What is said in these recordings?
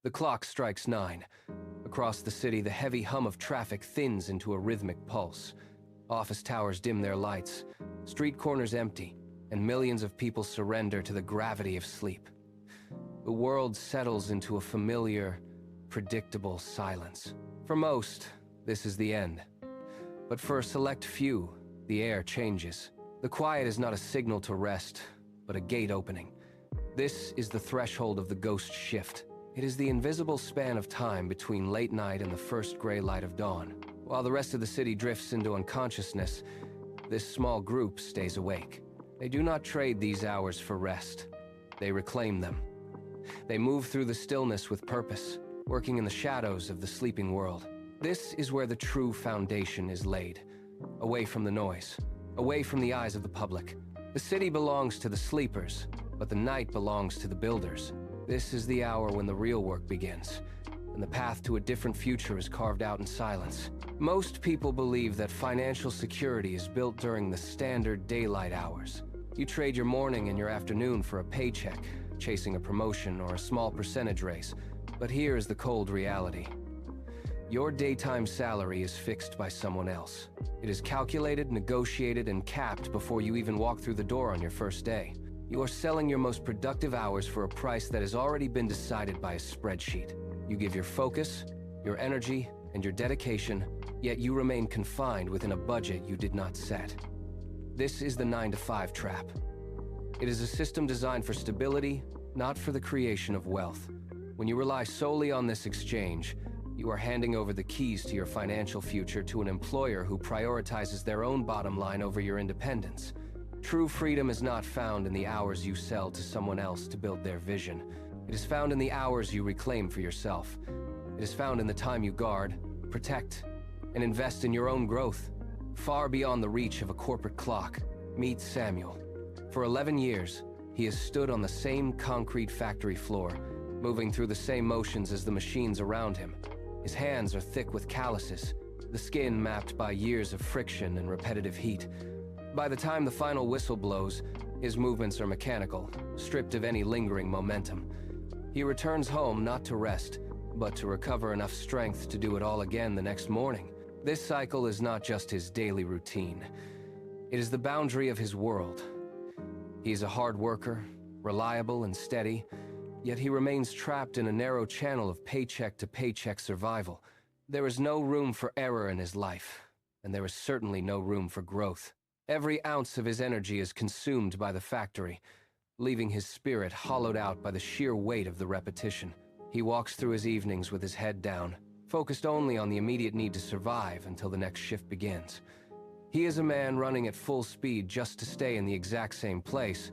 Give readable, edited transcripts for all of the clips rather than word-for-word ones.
The clock strikes 9. Across the city, the heavy hum of traffic thins into a rhythmic pulse. Office towers dim their lights, street corners empty, and millions of people surrender to the gravity of sleep. The world settles into a familiar, predictable silence. For most, this is the end. But for a select few, the air changes. The quiet is not a signal to rest, but a gate opening. This is the threshold of the ghost shift. It is the invisible span of time between late night and the first gray light of dawn. While the rest of the city drifts into unconsciousness, this small group stays awake. They do not trade these hours for rest. They reclaim them. They move through the stillness with purpose, working in the shadows of the sleeping world. This is where the true foundation is laid, away from the noise, away from the eyes of the public. The city belongs to the sleepers, but the night belongs to the builders. This is the hour when the real work begins, and the path to a different future is carved out in silence. Most people believe that financial security is built during the standard daylight hours. You trade your morning and your afternoon for a paycheck, chasing a promotion or a small percentage raise. But here is the cold reality. Your daytime salary is fixed by someone else. It is calculated, negotiated, and capped before you even walk through the door on your first day. You are selling your most productive hours for a price that has already been decided by a spreadsheet. You give your focus, your energy, and your dedication, yet you remain confined within a budget you did not set. This is the 9-to-5 trap. It is a system designed for stability, not for the creation of wealth. When you rely solely on this exchange, you are handing over the keys to your financial future to an employer who prioritizes their own bottom line over your independence. True freedom is not found in the hours you sell to someone else to build their vision. It is found in the hours you reclaim for yourself. It is found in the time you guard, protect, and invest in your own growth, far beyond the reach of a corporate clock. Meet Samuel. For 11 years, he has stood on the same concrete factory floor, moving through the same motions as the machines around him. His hands are thick with calluses, the skin mapped by years of friction and repetitive heat. By the time the final whistle blows, his movements are mechanical, stripped of any lingering momentum. He returns home not to rest, but to recover enough strength to do it all again the next morning. This cycle is not just his daily routine. It is the boundary of his world. He is a hard worker, reliable and steady, yet he remains trapped in a narrow channel of paycheck-to-paycheck survival. There is no room for error in his life, and there is certainly no room for growth. Every ounce of his energy is consumed by the factory, leaving his spirit hollowed out by the sheer weight of the repetition. He walks through his evenings with his head down, focused only on the immediate need to survive until the next shift begins. He is a man running at full speed just to stay in the exact same place,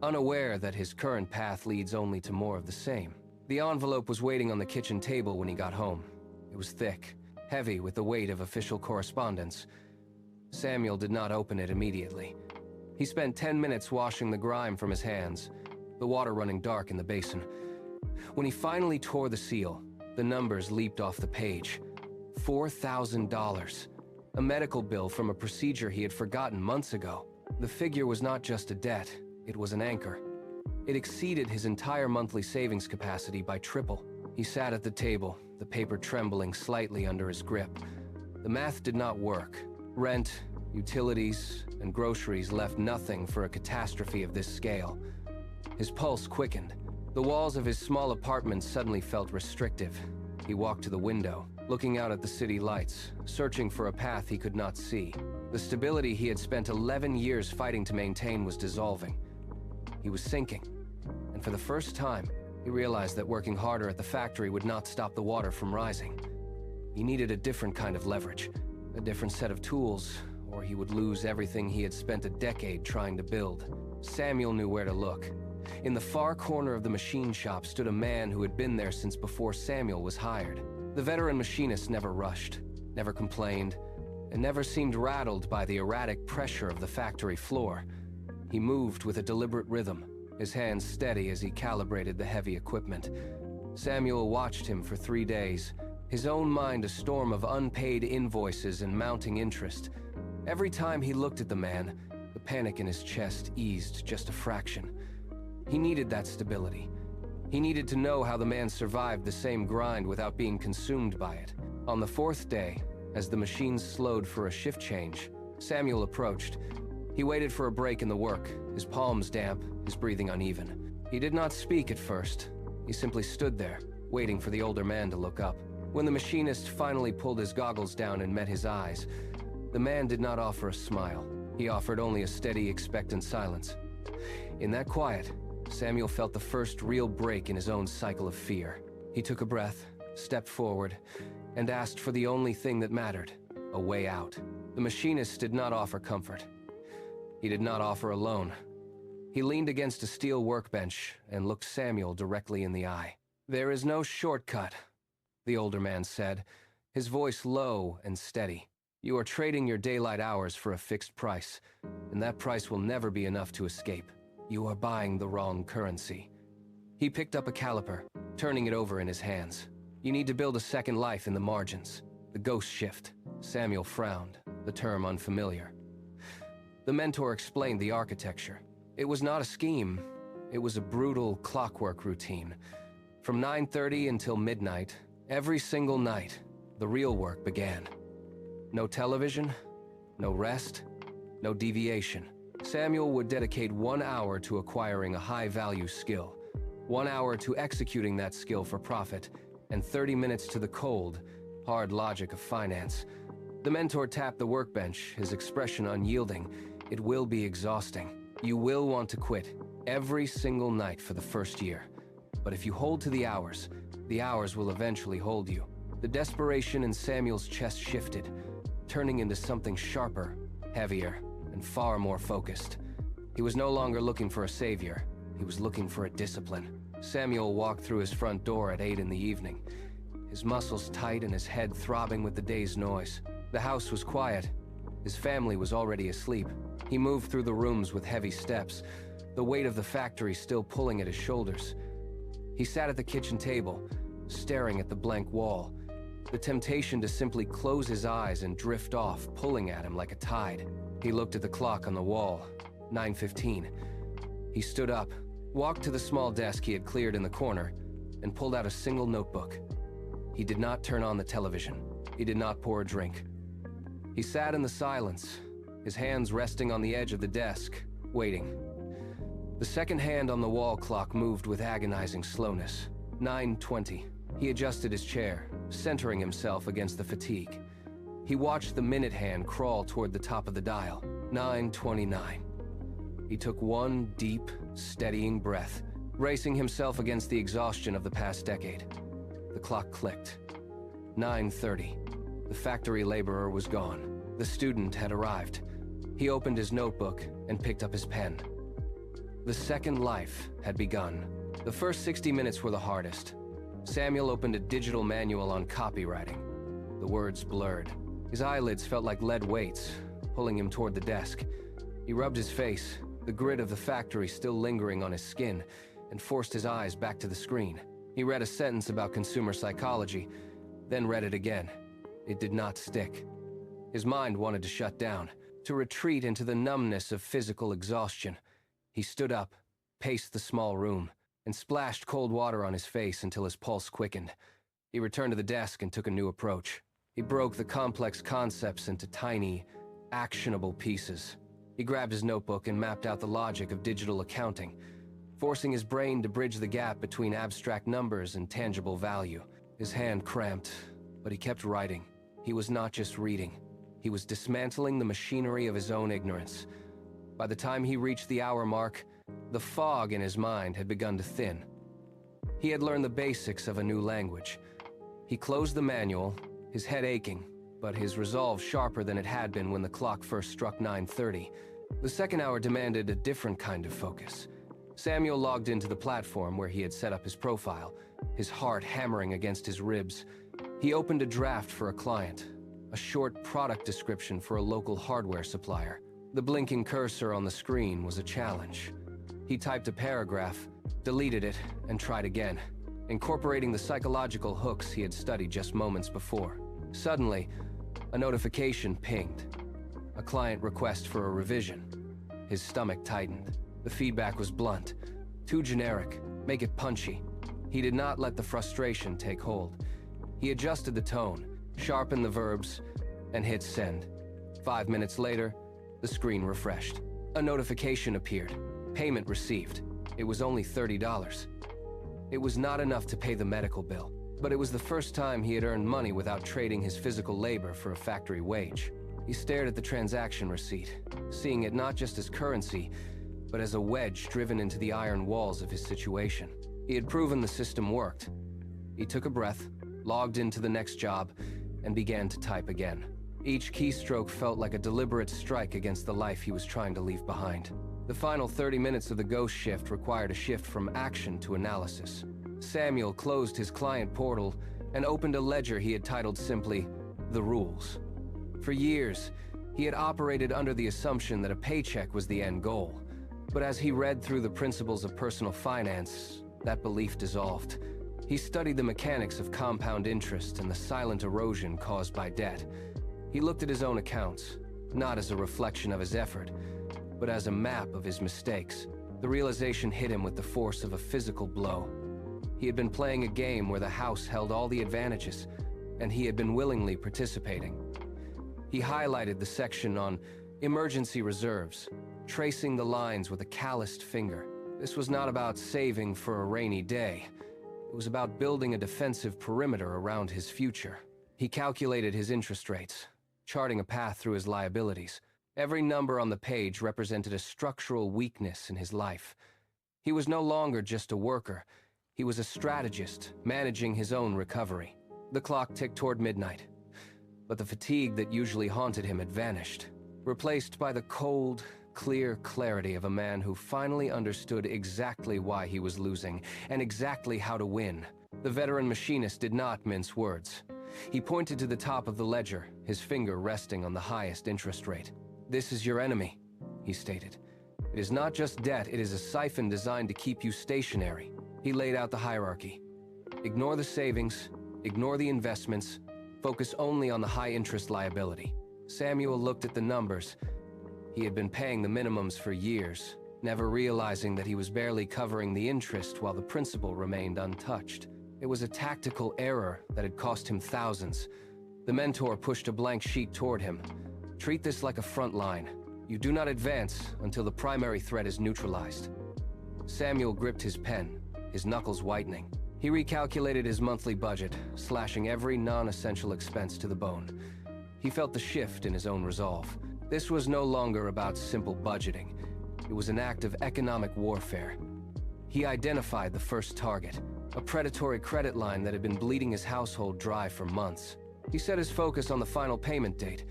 unaware that his current path leads only to more of the same. The envelope was waiting on the kitchen table when he got home. It was thick, heavy with the weight of official correspondence. Samuel did not open it immediately. He spent 10 minutes washing the grime from his hands, the water running dark in the basin. When he finally tore the seal, the numbers leaped off the page. $4,000. A medical bill from a procedure he had forgotten months ago. The figure was not just a debt, it was an anchor. It exceeded his entire monthly savings capacity by triple. He sat at the table, the paper trembling slightly under his grip. The math did not work. Rent, utilities, and groceries left nothing for a catastrophe of this scale. His pulse quickened. The walls of his small apartment suddenly felt restrictive. He walked to the window, looking out at the city lights, searching for a path he could not see. The stability he had spent 11 years fighting to maintain was dissolving. He was sinking, and for the first time, he realized that working harder at the factory would not stop the water from rising. He needed a different kind of leverage, a different set of tools, or he would lose everything he had spent a decade trying to build. Samuel knew where to look. In the far corner of the machine shop stood a man who had been there since before Samuel was hired. The veteran machinist never rushed, never complained, and never seemed rattled by the erratic pressure of the factory floor. He moved with a deliberate rhythm, his hands steady as he calibrated the heavy equipment. Samuel watched him for 3 days, his own mind a storm of unpaid invoices and mounting interest. Every time he looked at the man, the panic in his chest eased just a fraction. He needed that stability. He needed to know how the man survived the same grind without being consumed by it. On the fourth day, as the machines slowed for a shift change, Samuel approached. He waited for a break in the work, his palms damp, his breathing uneven. He did not speak at first. He simply stood there, waiting for the older man to look up. When the machinist finally pulled his goggles down and met his eyes, the man did not offer a smile. He offered only a steady, expectant silence. In that quiet, Samuel felt the first real break in his own cycle of fear. He took a breath, stepped forward, and asked for the only thing that mattered, a way out. The machinist did not offer comfort. He did not offer a loan. He leaned against a steel workbench and looked Samuel directly in the eye. "There is no shortcut," the older man said, his voice low and steady. "You are trading your daylight hours for a fixed price, and that price will never be enough to escape. You are buying the wrong currency." He picked up a caliper, turning it over in his hands. "You need to build a second life in the margins. The ghost shift." Samuel frowned, the term unfamiliar. The mentor explained the architecture. It was not a scheme. It was a brutal clockwork routine. From 9:30 until midnight, every single night, the real work began. No television, no rest, no deviation. Samuel would dedicate 1 hour to acquiring a high-value skill, 1 hour to executing that skill for profit, and 30 minutes to the cold, hard logic of finance. The mentor tapped the workbench, his expression unyielding. "It will be exhausting. You will want to quit every single night for the first year. But if you hold to the hours will eventually hold you." The desperation in Samuel's chest shifted, turning into something sharper, heavier, and far more focused. He was no longer looking for a savior. He was looking for a discipline. Samuel walked through his front door at 8 in the evening, his muscles tight and his head throbbing with the day's noise. The house was quiet. His family was already asleep. He moved through the rooms with heavy steps, the weight of the factory still pulling at his shoulders. He sat at the kitchen table, staring at the blank wall, the temptation to simply close his eyes and drift off, pulling at him like a tide. He looked at the clock on the wall, 9:15. He stood up, walked to the small desk he had cleared in the corner, and pulled out a single notebook. He did not turn on the television. He did not pour a drink. He sat in the silence, his hands resting on the edge of the desk, waiting. The second hand on the wall clock moved with agonizing slowness. 9:20. He adjusted his chair, centering himself against the fatigue. He watched the minute hand crawl toward the top of the dial. 9:29. He took one deep, steadying breath, bracing himself against the exhaustion of the past decade. The clock clicked. 9:30. The factory laborer was gone. The student had arrived. He opened his notebook and picked up his pen. The second life had begun. The first 60 minutes were the hardest. Samuel opened a digital manual on copywriting. The words blurred. His eyelids felt like lead weights, pulling him toward the desk. He rubbed his face, the grit of the factory still lingering on his skin, and forced his eyes back to the screen. He read a sentence about consumer psychology, then read it again. It did not stick. His mind wanted to shut down, to retreat into the numbness of physical exhaustion. He stood up, paced the small room, and splashed cold water on his face until his pulse quickened. He returned to the desk and took a new approach. He broke the complex concepts into tiny, actionable pieces. He grabbed his notebook and mapped out the logic of digital accounting, forcing his brain to bridge the gap between abstract numbers and tangible value. His hand cramped, but he kept writing. He was not just reading. He was dismantling the machinery of his own ignorance. By the time he reached the hour mark, the fog in his mind had begun to thin. He had learned the basics of a new language. He closed the manual, his head aching, but his resolve sharper than it had been when the clock first struck 9:30. The second hour demanded a different kind of focus. Samuel logged into the platform where he had set up his profile, his heart hammering against his ribs. He opened a draft for a client, a short product description for a local hardware supplier. The blinking cursor on the screen was a challenge. He typed a paragraph, deleted it, and tried again, incorporating the psychological hooks he had studied just moments before. Suddenly, a notification pinged. A client request for a revision. His stomach tightened. The feedback was blunt, too generic. Make it punchy. He did not let the frustration take hold. He adjusted the tone, sharpened the verbs, and hit send. 5 minutes later, the screen refreshed. A notification appeared. Payment received. It was only $30. It was not enough to pay the medical bill, but it was the first time he had earned money without trading his physical labor for a factory wage. He stared at the transaction receipt, seeing it not just as currency, but as a wedge driven into the iron walls of his situation. He had proven the system worked. He took a breath, logged into the next job, and began to type again. Each keystroke felt like a deliberate strike against the life he was trying to leave behind. The final 30 minutes of the ghost shift required a shift from action to analysis. Samuel closed his client portal and opened a ledger he had titled simply, "The Rules." For years, he had operated under the assumption that a paycheck was the end goal. But as he read through the principles of personal finance, that belief dissolved. He studied the mechanics of compound interest and the silent erosion caused by debt. He looked at his own accounts, not as a reflection of his effort, but as a map of his mistakes. The realization hit him with the force of a physical blow. He had been playing a game where the house held all the advantages, and he had been willingly participating. He highlighted the section on emergency reserves, tracing the lines with a calloused finger. This was not about saving for a rainy day. It was about building a defensive perimeter around his future. He calculated his interest rates, charting a path through his liabilities. Every number on the page represented a structural weakness in his life. He was no longer just a worker. He was a strategist, managing his own recovery. The clock ticked toward midnight, but the fatigue that usually haunted him had vanished, replaced by the cold, clear clarity of a man who finally understood exactly why he was losing and exactly how to win. The veteran machinist did not mince words. He pointed to the top of the ledger, his finger resting on the highest interest rate. "This is your enemy," he stated. "It is not just debt, it is a siphon designed to keep you stationary." He laid out the hierarchy. Ignore the savings, ignore the investments, focus only on the high-interest liability. Samuel looked at the numbers. He had been paying the minimums for years, never realizing that he was barely covering the interest while the principal remained untouched. It was a tactical error that had cost him thousands. The mentor pushed a blank sheet toward him. "Treat this like a front line. You do not advance until the primary threat is neutralized." Samuel gripped his pen, his knuckles whitening. He recalculated his monthly budget, slashing every non-essential expense to the bone. He felt the shift in his own resolve. This was no longer about simple budgeting. It was an act of economic warfare. He identified the first target, a predatory credit line that had been bleeding his household dry for months. He set his focus on the final payment date,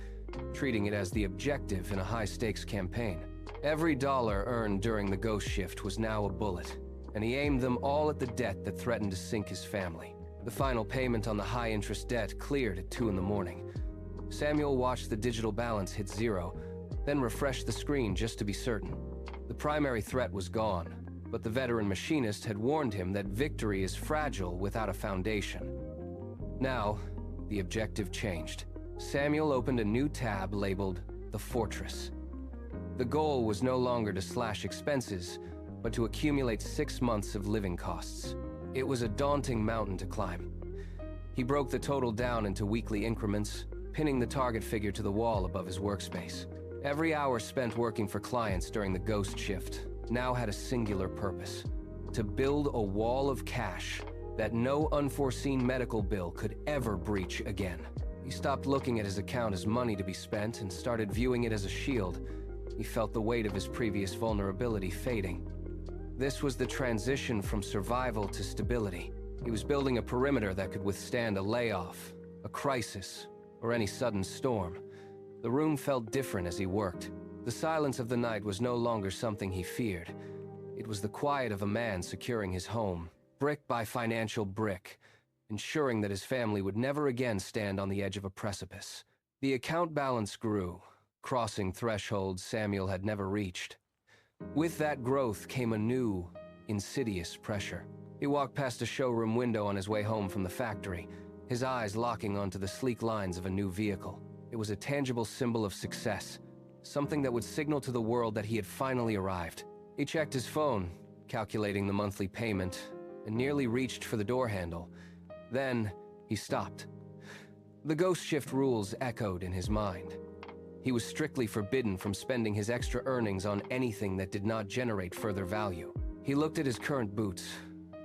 treating it as the objective in a high-stakes campaign. Every dollar earned during the ghost shift was now a bullet, and he aimed them all at the debt that threatened to sink his family. The final payment on the high-interest debt cleared at 2 in the morning. Samuel watched the digital balance hit 0, then refreshed the screen just to be certain. The primary threat was gone, but the veteran machinist had warned him that victory is fragile without a foundation. Now, the objective changed. Samuel opened a new tab labeled The Fortress. The goal was no longer to slash expenses, but to accumulate 6 months of living costs. It was a daunting mountain to climb. He broke the total down into weekly increments, pinning the target figure to the wall above his workspace. Every hour spent working for clients during the ghost shift now had a singular purpose: to build a wall of cash that no unforeseen medical bill could ever breach again. He stopped looking at his account as money to be spent and started viewing it as a shield. He felt the weight of his previous vulnerability fading. This was the transition from survival to stability. He was building a perimeter that could withstand a layoff, a crisis, or any sudden storm. The room felt different as he worked. The silence of the night was no longer something he feared. It was the quiet of a man securing his home, brick by financial brick, ensuring that his family would never again stand on the edge of a precipice. The account balance grew, crossing thresholds Samuel had never reached. With that growth came a new, insidious pressure. He walked past a showroom window on his way home from the factory, his eyes locking onto the sleek lines of a new vehicle. It was a tangible symbol of success, something that would signal to the world that he had finally arrived. He checked his phone, calculating the monthly payment, and nearly reached for the door handle. Then, he stopped. The ghost shift rules echoed in his mind. He was strictly forbidden from spending his extra earnings on anything that did not generate further value. He looked at his current boots,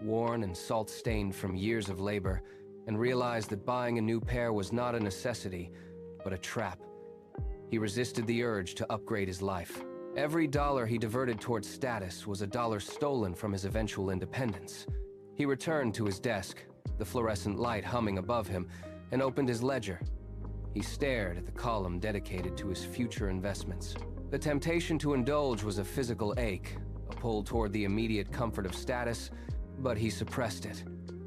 worn and salt-stained from years of labor, and realized that buying a new pair was not a necessity, but a trap. He resisted the urge to upgrade his life. Every dollar he diverted towards status was a dollar stolen from his eventual independence. He returned to his desk, the fluorescent light humming above him, and opened his ledger. He stared at the column dedicated to his future investments. The temptation to indulge was a physical ache, a pull toward the immediate comfort of status, but he suppressed it.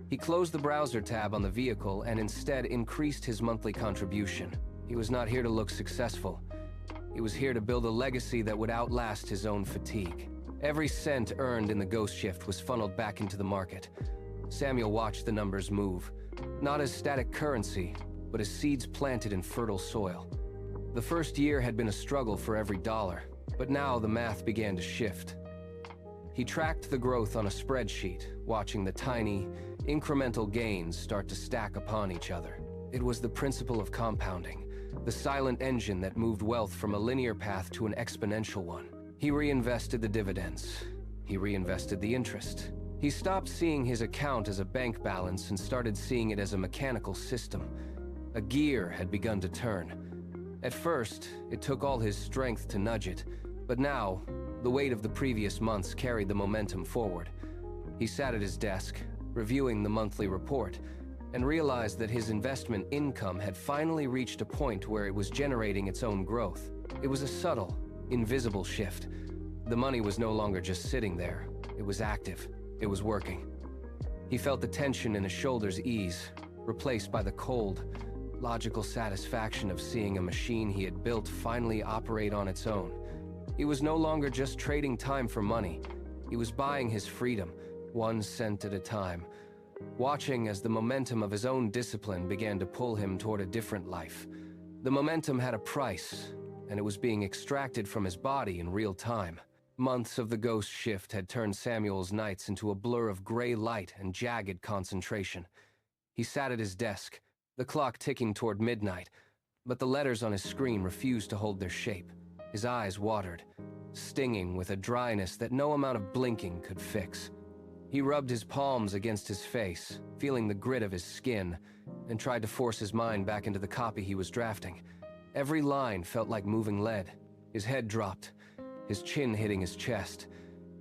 He closed the browser tab on the vehicle and instead increased his monthly contribution. He was not here to look successful. He was here to build a legacy that would outlast his own fatigue. Every cent earned in the ghost shift was funneled back into the market. Samuel watched the numbers move, not as static currency, but as seeds planted in fertile soil. The first year had been a struggle for every dollar, but now the math began to shift. He tracked the growth on a spreadsheet, watching the tiny, incremental gains start to stack upon each other. It was the principle of compounding, the silent engine that moved wealth from a linear path to an exponential one. He reinvested the dividends. He reinvested the interest. He stopped seeing his account as a bank balance and started seeing it as a mechanical system. A gear had begun to turn. At first, it took all his strength to nudge it, but now, the weight of the previous months carried the momentum forward. He sat at his desk, reviewing the monthly report, and realized that his investment income had finally reached a point where it was generating its own growth. It was a subtle, invisible shift. The money was no longer just sitting there. It was active. It was working. He felt the tension in his shoulders ease, replaced by the cold, logical satisfaction of seeing a machine he had built finally operate on its own. He was no longer just trading time for money. He was buying his freedom, 1 cent at a time, watching as the momentum of his own discipline began to pull him toward a different life. The momentum had a price, and it was being extracted from his body in real time. Months of the ghost shift had turned Samuel's nights into a blur of gray light and jagged concentration. He sat at his desk, the clock ticking toward midnight, but the letters on his screen refused to hold their shape. His eyes watered, stinging with a dryness that no amount of blinking could fix. He rubbed his palms against his face, feeling the grit of his skin, and tried to force his mind back into the copy he was drafting. Every line felt like moving lead. His head dropped, his chin hitting his chest,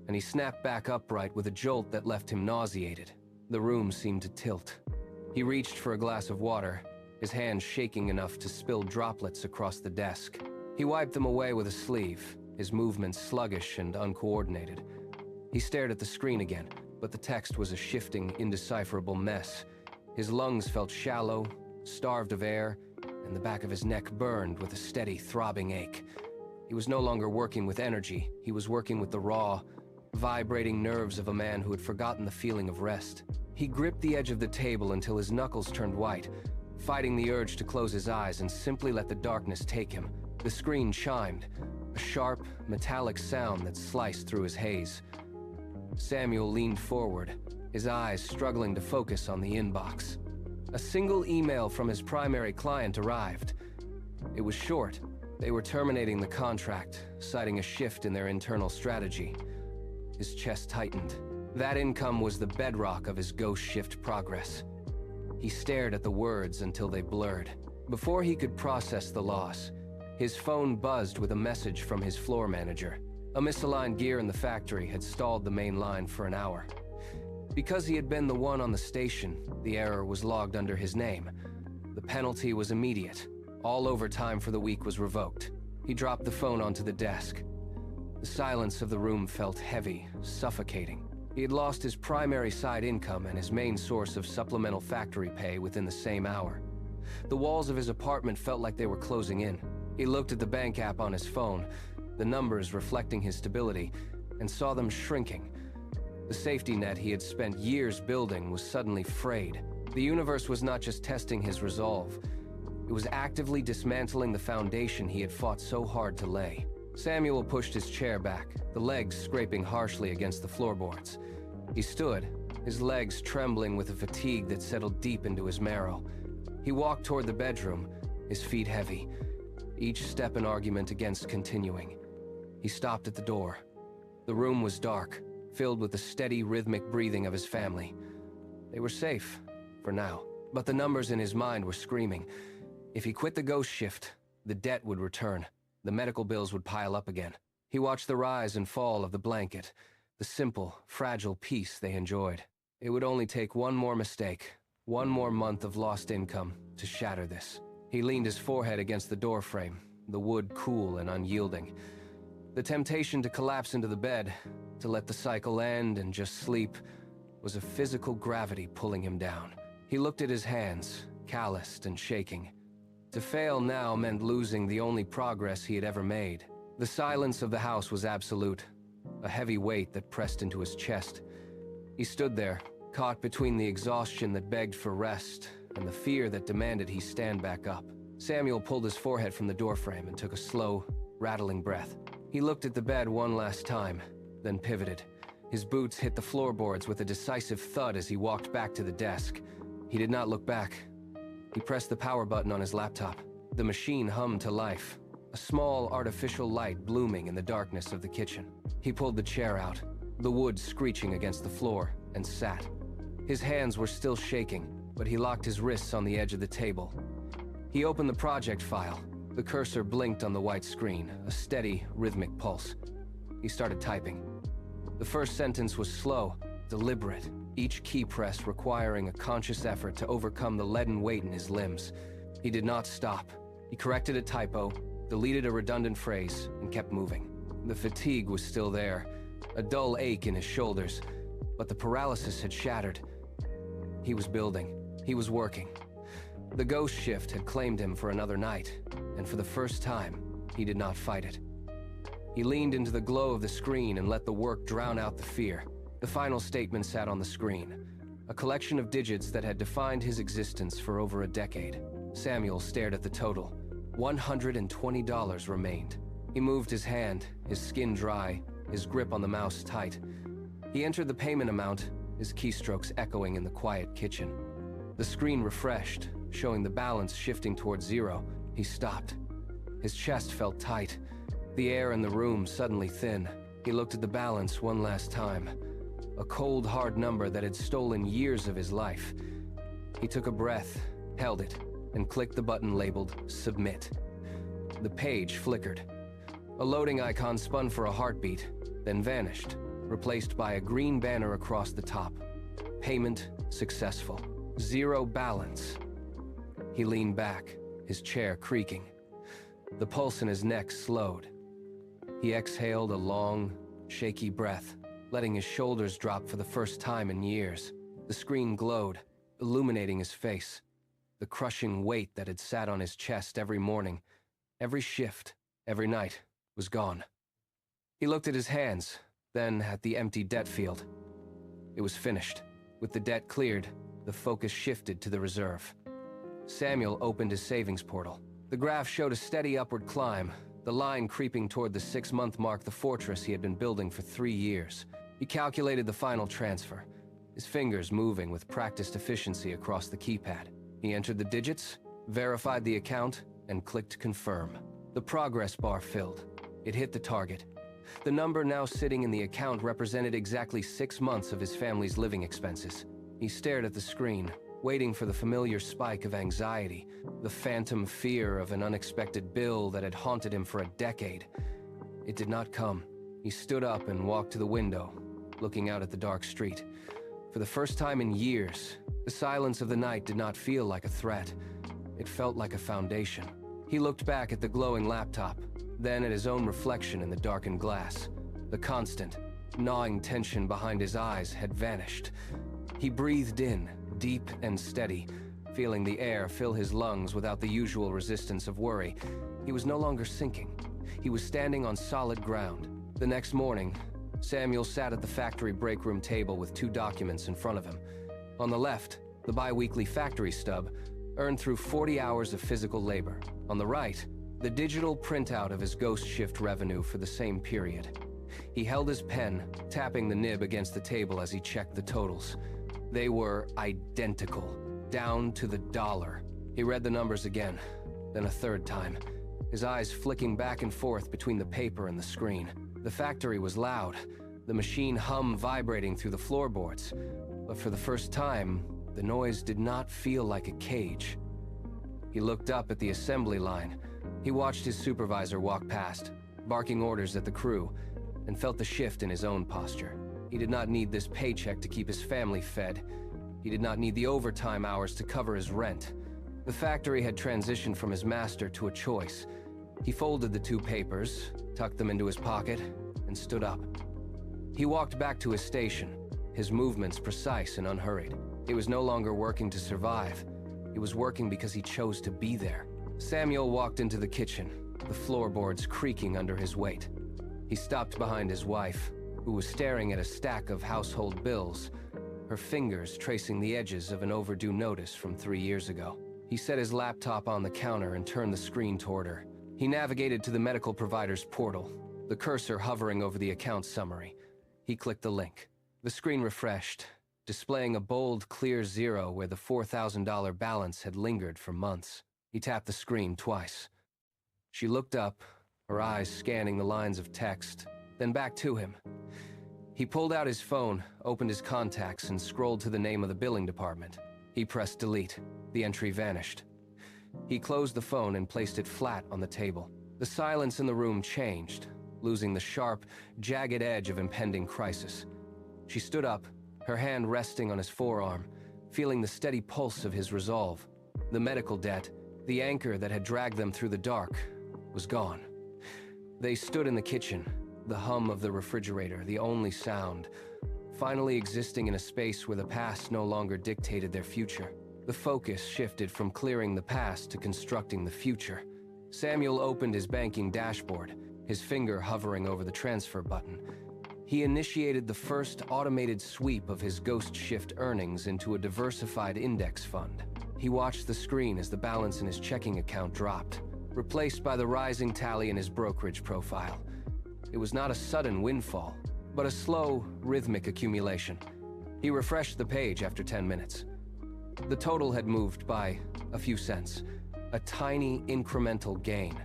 and he snapped back upright with a jolt that left him nauseated. The room seemed to tilt. He reached for a glass of water, his hand shaking enough to spill droplets across the desk. He wiped them away with a sleeve, his movements sluggish and uncoordinated. He stared at the screen again, but the text was a shifting, indecipherable mess. His lungs felt shallow, starved of air, and the back of his neck burned with a steady, throbbing ache. He was no longer working with energy. He was working with the raw, vibrating nerves of a man who had forgotten the feeling of rest. He gripped the edge of the table until his knuckles turned white, fighting the urge to close his eyes and simply let the darkness take him. The screen chimed, a sharp, metallic sound that sliced through his haze. Samuel leaned forward, his eyes struggling to focus on the inbox. A single email from his primary client arrived. It was short. They were terminating the contract, citing a shift in their internal strategy. His chest tightened. That income was the bedrock of his ghost shift progress. He stared at the words until they blurred. Before he could process the loss, his phone buzzed with a message from his floor manager. A misaligned gear in the factory had stalled the main line for an hour. Because he had been the one on the station, the error was logged under his name. The penalty was immediate. All overtime for the week was revoked. He dropped the phone onto the desk. The silence of the room felt heavy, suffocating. He had lost his primary side income and his main source of supplemental factory pay within the same hour. The walls of his apartment felt like they were closing in. He looked at the bank app on his phone, the numbers reflecting his stability, and saw them shrinking. The safety net he had spent years building was suddenly frayed. The universe was not just testing his resolve. It was actively dismantling the foundation he had fought so hard to lay. Samuel pushed his chair back, the legs scraping harshly against the floorboards. He stood, his legs trembling with a fatigue that settled deep into his marrow. He walked toward the bedroom, his feet heavy, each step an argument against continuing. He stopped at the door. The room was dark, filled with the steady, rhythmic breathing of his family. They were safe, for now, but the numbers in his mind were screaming. If he quit the ghost shift, the debt would return. The medical bills would pile up again. He watched the rise and fall of the blanket, the simple, fragile peace they enjoyed. It would only take one more mistake, one more month of lost income, to shatter this. He leaned his forehead against the doorframe, the wood cool and unyielding. The temptation to collapse into the bed, to let the cycle end and just sleep, was a physical gravity pulling him down. He looked at his hands, calloused and shaking. To fail now meant losing the only progress he had ever made. The silence of the house was absolute, a heavy weight that pressed into his chest. He stood there, caught between the exhaustion that begged for rest and the fear that demanded he stand back up. Samuel pulled his forehead from the doorframe and took a slow, rattling breath. He looked at the bed one last time, then pivoted. His boots hit the floorboards with a decisive thud as he walked back to the desk. He did not look back. He pressed the power button on his laptop. The machine hummed to life, a small artificial light blooming in the darkness of the kitchen. He pulled the chair out, the wood screeching against the floor, and sat. His hands were still shaking, but he locked his wrists on the edge of the table. He opened the project file. The cursor blinked on the white screen, a steady, rhythmic pulse. He started typing. The first sentence was slow, deliberate, each key press requiring a conscious effort to overcome the leaden weight in his limbs. He did not stop. He corrected a typo, deleted a redundant phrase, and kept moving. The fatigue was still there, a dull ache in his shoulders, but the paralysis had shattered. He was building. He was working. The ghost shift had claimed him for another night, and for the first time, he did not fight it. He leaned into the glow of the screen and let the work drown out the fear. The final statement sat on the screen, a collection of digits that had defined his existence for over a decade. Samuel stared at the total. $120 remained. He moved his hand, his skin dry, his grip on the mouse tight. He entered the payment amount, his keystrokes echoing in the quiet kitchen. The screen refreshed, showing the balance shifting towards zero. He stopped. His chest felt tight, the air in the room suddenly thin. He looked at the balance one last time, a cold, hard number that had stolen years of his life. He took a breath, held it, and clicked the button labeled Submit. The page flickered. A loading icon spun for a heartbeat, then vanished, replaced by a green banner across the top. Payment successful. Zero balance. He leaned back, his chair creaking. The pulse in his neck slowed. He exhaled a long, shaky breath, letting his shoulders drop for the first time in years. The screen glowed, illuminating his face. The crushing weight that had sat on his chest every morning, every shift, every night, was gone. He looked at his hands, then at the empty debt field. It was finished. With the debt cleared, the focus shifted to the reserve. Samuel opened his savings portal. The graph showed a steady upward climb, the line creeping toward the 6-month mark, the fortress he had been building for 3 years. He calculated the final transfer, his fingers moving with practiced efficiency across the keypad. He entered the digits, verified the account, and clicked confirm. The progress bar filled. It hit the target. The number now sitting in the account represented exactly 6 months of his family's living expenses. He stared at the screen, waiting for the familiar spike of anxiety, the phantom fear of an unexpected bill that had haunted him for a decade. It did not come. He stood up and walked to the window, looking out at the dark street. For the first time in years, the silence of the night did not feel like a threat. It felt like a foundation. He looked back at the glowing laptop, then at his own reflection in the darkened glass. The constant, gnawing tension behind his eyes had vanished. He breathed in, deep and steady, feeling the air fill his lungs without the usual resistance of worry. He was no longer sinking. He was standing on solid ground. The next morning, Samuel sat at the factory break room table with 2 documents in front of him. On the left, the bi-weekly factory stub, earned through 40 hours of physical labor. On the right, the digital printout of his ghost shift revenue for the same period. He held his pen, tapping the nib against the table as he checked the totals. They were identical, down to the dollar. He read the numbers again, then a third time, his eyes flicking back and forth between the paper and the screen. The factory was loud, the machine hum vibrating through the floorboards. But for the first time, the noise did not feel like a cage. He looked up at the assembly line. He watched his supervisor walk past, barking orders at the crew, and felt the shift in his own posture. He did not need this paycheck to keep his family fed. He did not need the overtime hours to cover his rent. The factory had transitioned from his master to a choice. He folded the two papers, tucked them into his pocket, and stood up. He walked back to his station, his movements precise and unhurried. He was no longer working to survive. He was working because he chose to be there. Samuel walked into the kitchen, the floorboards creaking under his weight. He stopped behind his wife, who was staring at a stack of household bills, her fingers tracing the edges of an overdue notice from 3 years ago. He set his laptop on the counter and turned the screen toward her. He navigated to the medical provider's portal, the cursor hovering over the account summary. He clicked the link. The screen refreshed, displaying a bold, clear 0 where the $4,000 balance had lingered for months. He tapped the screen twice. She looked up, her eyes scanning the lines of text, then back to him. He pulled out his phone, opened his contacts, and scrolled to the name of the billing department. He pressed delete. The entry vanished. He closed the phone and placed it flat on the table. The silence in the room changed, losing the sharp, jagged edge of impending crisis. She stood up, her hand resting on his forearm, feeling the steady pulse of his resolve. The medical debt, the anchor that had dragged them through the dark, was gone. They stood in the kitchen, the hum of the refrigerator, the only sound, finally existing in a space where the past no longer dictated their future. The focus shifted from clearing the past to constructing the future. Samuel opened his banking dashboard, his finger hovering over the transfer button. He initiated the first automated sweep of his ghost shift earnings into a diversified index fund. He watched the screen as the balance in his checking account dropped, replaced by the rising tally in his brokerage profile. It was not a sudden windfall, but a slow, rhythmic accumulation. He refreshed the page after 10 minutes. The total had moved by a few cents, a tiny incremental gain.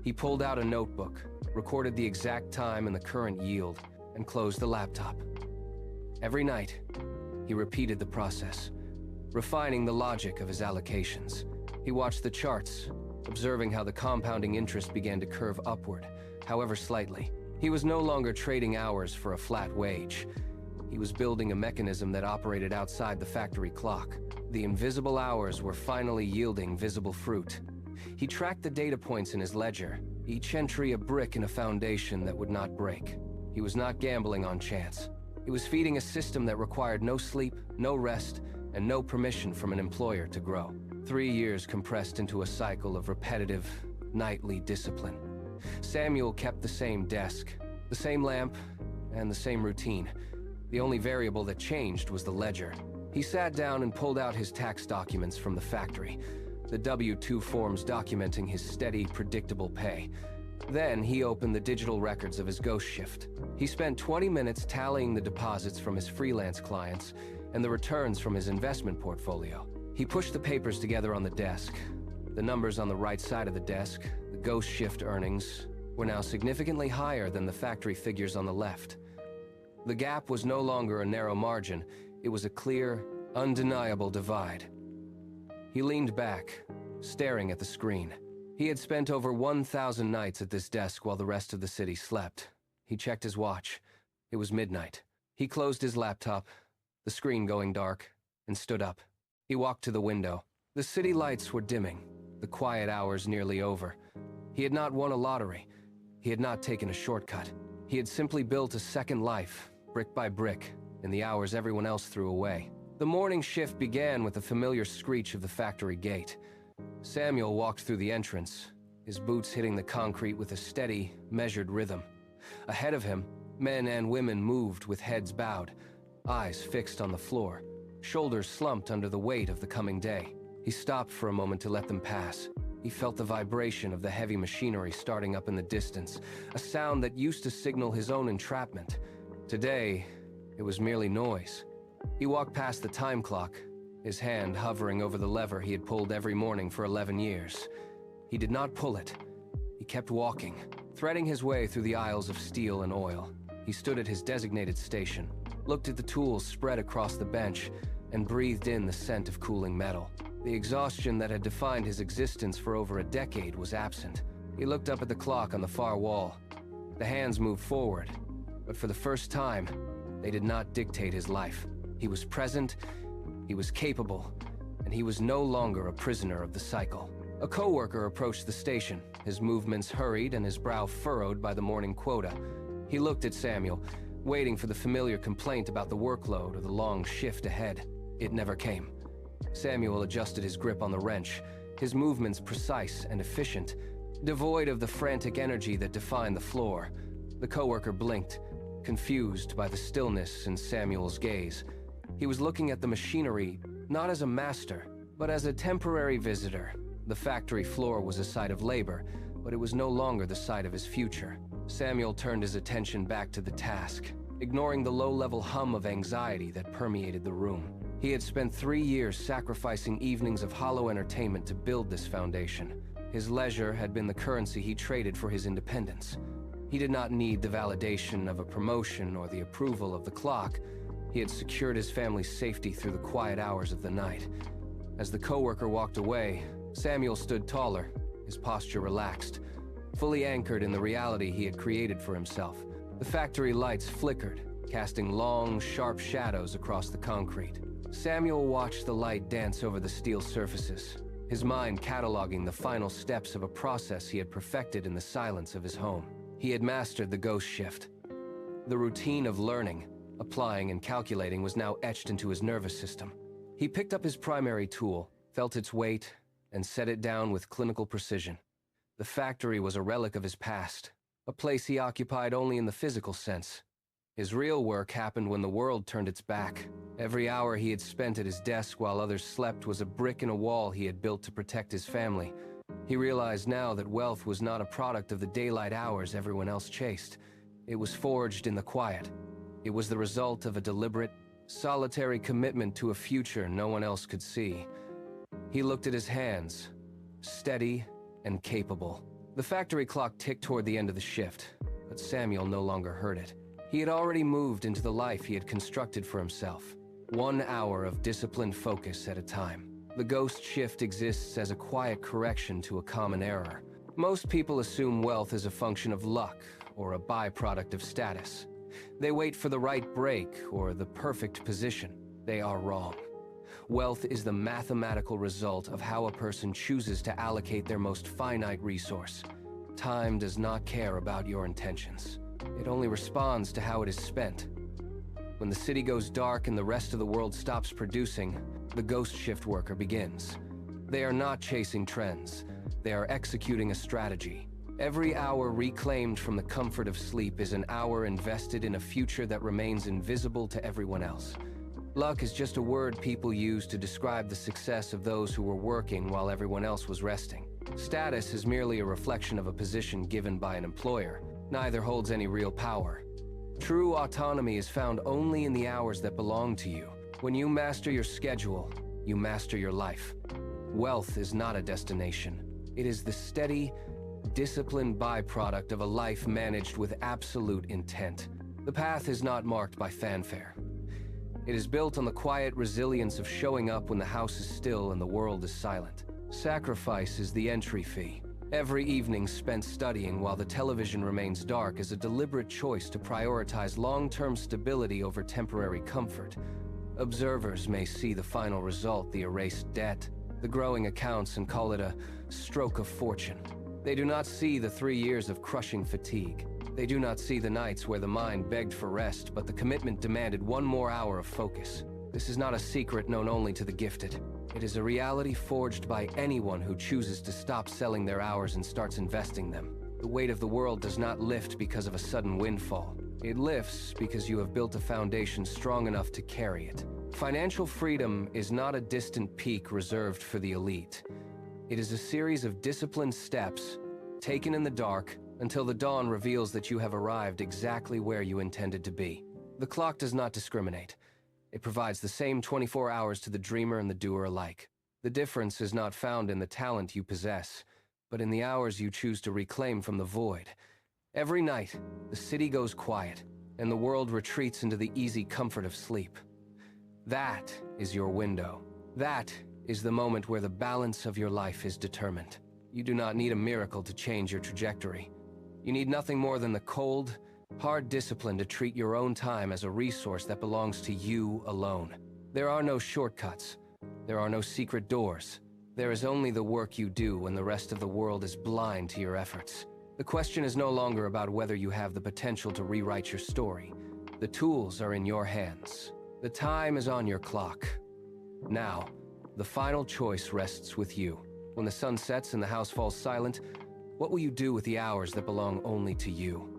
He pulled out a notebook, recorded the exact time and the current yield, and closed the laptop. Every night, he repeated the process, refining the logic of his allocations. He watched the charts, observing how the compounding interest began to curve upward, however slightly. He was no longer trading hours for a flat wage. He was building a mechanism that operated outside the factory clock. The invisible hours were finally yielding visible fruit. He tracked the data points in his ledger, each entry a brick in a foundation that would not break. He was not gambling on chance. He was feeding a system that required no sleep, no rest, and no permission from an employer to grow. 3 years compressed into a cycle of repetitive, nightly discipline. Samuel kept the same desk, the same lamp, and the same routine. The only variable that changed was the ledger. He sat down and pulled out his tax documents from the factory, the W-2 forms documenting his steady, predictable pay. Then he opened the digital records of his ghost shift. He spent 20 minutes tallying the deposits from his freelance clients and the returns from his investment portfolio. He pushed the papers together on the desk. The numbers on the right side of the desk, the ghost shift earnings, were now significantly higher than the factory figures on the left. The gap was no longer a narrow margin. It was a clear, undeniable divide. He leaned back, staring at the screen. He had spent over 1,000 nights at this desk while the rest of the city slept. He checked his watch. It was midnight. He closed his laptop, the screen going dark, and stood up. He walked to the window. The city lights were dimming, the quiet hours nearly over. He had not won a lottery. He had not taken a shortcut. He had simply built a second life, brick by brick, in the hours everyone else threw away. The morning shift began with the familiar screech of the factory gate. Samuel walked through the entrance, his boots hitting the concrete with a steady, measured rhythm. Ahead of him, men and women moved with heads bowed, eyes fixed on the floor, shoulders slumped under the weight of the coming day. He stopped for a moment to let them pass. He felt the vibration of the heavy machinery starting up in the distance, a sound that used to signal his own entrapment. Today, it was merely noise. He walked past the time clock, his hand hovering over the lever he had pulled every morning for 11 years. He did not pull it. He kept walking, threading his way through the aisles of steel and oil. He stood at his designated station, looked at the tools spread across the bench, and breathed in the scent of cooling metal. The exhaustion that had defined his existence for over a decade was absent. He looked up at the clock on the far wall. The hands moved forward, but for the first time, they did not dictate his life. He was present, he was capable, and he was no longer a prisoner of the cycle. A coworker approached the station, his movements hurried and his brow furrowed by the morning quota. He looked at Samuel, waiting for the familiar complaint about the workload or the long shift ahead. It never came. Samuel adjusted his grip on the wrench, his movements precise and efficient, devoid of the frantic energy that defined the floor. The coworker blinked, confused by the stillness in Samuel's gaze. He was looking at the machinery not as a master, but as a temporary visitor. The factory floor was a site of labor, but it was no longer the site of his future. Samuel turned his attention back to the task, ignoring the low-level hum of anxiety that permeated the room. He had spent 3 years sacrificing evenings of hollow entertainment to build this foundation. His leisure had been the currency he traded for his independence. He did not need the validation of a promotion or the approval of the clock. He had secured his family's safety through the quiet hours of the night. As the coworker walked away, Samuel stood taller, his posture relaxed, fully anchored in the reality he had created for himself. The factory lights flickered, casting long, sharp shadows across the concrete. Samuel watched the light dance over the steel surfaces, his mind cataloging the final steps of a process he had perfected in the silence of his home. He had mastered the ghost shift. The routine of learning, applying, and calculating was now etched into his nervous system. He picked up his primary tool, felt its weight, and set it down with clinical precision. The factory was a relic of his past, a place he occupied only in the physical sense. His real work happened when the world turned its back. Every hour he had spent at his desk while others slept was a brick in a wall he had built to protect his family. He realized now that wealth was not a product of the daylight hours everyone else chased. It was forged in the quiet. It was the result of a deliberate, solitary commitment to a future no one else could see. He looked at his hands, steady and capable. The factory clock ticked toward the end of the shift, but Samuel no longer heard it. He had already moved into the life he had constructed for himself, 1 hour of disciplined focus at a time. The ghost shift exists as a quiet correction to a common error. Most people assume wealth is a function of luck or a byproduct of status. They wait for the right break or the perfect position. They are wrong. Wealth is the mathematical result of how a person chooses to allocate their most finite resource. Time does not care about your intentions. It only responds to how it is spent. When the city goes dark and the rest of the world stops producing, the ghost shift worker begins. They are not chasing trends. They are executing a strategy. Every hour reclaimed from the comfort of sleep is an hour invested in a future that remains invisible to everyone else. Luck is just a word people use to describe the success of those who were working while everyone else was resting. Status is merely a reflection of a position given by an employer. Neither holds any real power. True autonomy is found only in the hours that belong to you. When you master your schedule, you master your life. Wealth is not a destination. It is the steady, disciplined byproduct of a life managed with absolute intent. The path is not marked by fanfare. It is built on the quiet resilience of showing up when the house is still and the world is silent. Sacrifice is the entry fee. Every evening spent studying while the television remains dark is a deliberate choice to prioritize long-term stability over temporary comfort. Observers may see the final result, the erased debt, the growing accounts, and call it a stroke of fortune. They do not see the 3 years of crushing fatigue. They do not see the nights where the mind begged for rest, but the commitment demanded 1 more hour of focus. This is not a secret known only to the gifted. It is a reality forged by anyone who chooses to stop selling their hours and starts investing them. The weight of the world does not lift because of a sudden windfall. It lifts because you have built a foundation strong enough to carry it. Financial freedom is not a distant peak reserved for the elite. It is a series of disciplined steps, taken in the dark, until the dawn reveals that you have arrived exactly where you intended to be. The clock does not discriminate. It provides the same 24 hours to the dreamer and the doer alike. The difference is not found in the talent you possess, but in the hours you choose to reclaim from the void. Every night, the city goes quiet, and the world retreats into the easy comfort of sleep. That is your window. That is the moment where the balance of your life is determined. You do not need a miracle to change your trajectory. You need nothing more than the cold, hard discipline to treat your own time as a resource that belongs to you alone. There are no shortcuts. There are no secret doors. There is only the work you do when the rest of the world is blind to your efforts. The question is no longer about whether you have the potential to rewrite your story. The tools are in your hands. The time is on your clock. Now, the final choice rests with you. When the sun sets and the house falls silent, what will you do with the hours that belong only to you?